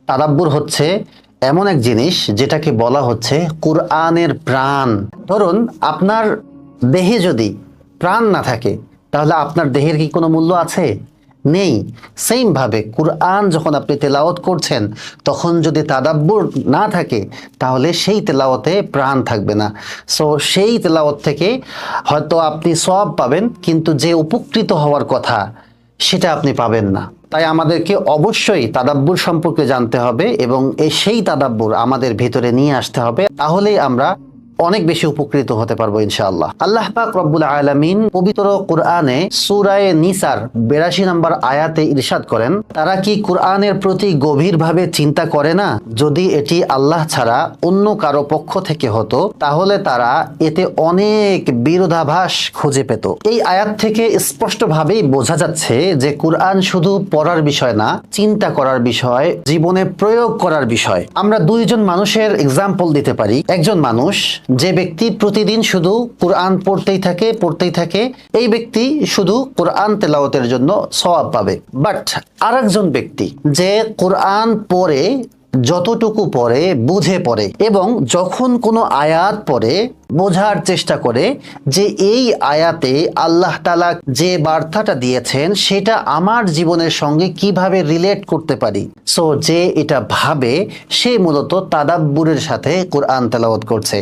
তাদাব্বুর হচ্ছে এমন এক জিনিস যেটাকে বলা হচ্ছে কুরআনের প্রাণ। ধরুন আপনার দেহে যদি প্রাণ না থাকে তাহলে আপনার দেহের কি কোনো মূল্য আছে? নেই। সেম ভাবে কুরআন যখন আপনি তেলাওয়াত করছেন তখন যদি তাদাব্বুর না থাকে তাহলে সেই তেলাওয়াতে প্রাণ থাকবে না। সো সেই তেলাওয়াত থেকে হয়তো আপনি সওয়াব পাবেন, কিন্তু যে উপকৃত হওয়ার কথা সেটা আপনি পাবেন না। তাই আমাদেরকে অবশ্যই তাদাব্বুর সম্পর্কে জানতে হবে এবং সেই তাদাব্বুর আমাদের ভিতরে নিয়ে আসতে হবে, তাহলেই আমরা অনেক বেশি উপকৃত হতে পারবো ইনশাআল্লাহ। আল্লাহ পাক রব্বুল আলামিন পবিত্র কুরআনে সূরা নিসার 82 নম্বর আয়াতে ইরশাদ করেন, তারা কি কুরআনের প্রতি গভীরভাবে চিন্তা করে না? যদি এটি আল্লাহ ছাড়া অন্য কারো পক্ষ থেকে হতো তাহলে তারা এতে অনেক বিরোধাভাস খুঁজে পেত। এই আয়াত থেকে স্পষ্টভাবেই বোঝা যাচ্ছে যে কুরআন শুধু পড়ার বিষয় না, চিন্তা করার বিষয়, জীবনে প্রয়োগ করার বিষয়। আমরা দুইজন মানুষের এক্সাম্পল দিতে পারি। একজন মানুষ যে ব্যক্তি প্রতিদিন শুধু কুরআন পড়তেই থাকে, এই ব্যক্তি শুধু কুরআন তেলাওয়াতের জন্য সওয়াব পাবে। বাট আরেকজন ব্যক্তি যে কুরআন পড়ে, যতটুকু পড়ে বুঝে পড়ে এবং যখন কোনো আয়াত পড়ে বোঝার চেষ্টা করে যে এই আয়াতে আল্লাহ তাআলা যে বার্তাটা দিয়েছেন সেটা আমার জীবনের সঙ্গে কিভাবে রিলেট করতে পারি, সো যে এটা ভাবে সে মূলত তাদাব্বুরের সাথে কুরআন তেলাওয়াত করছে।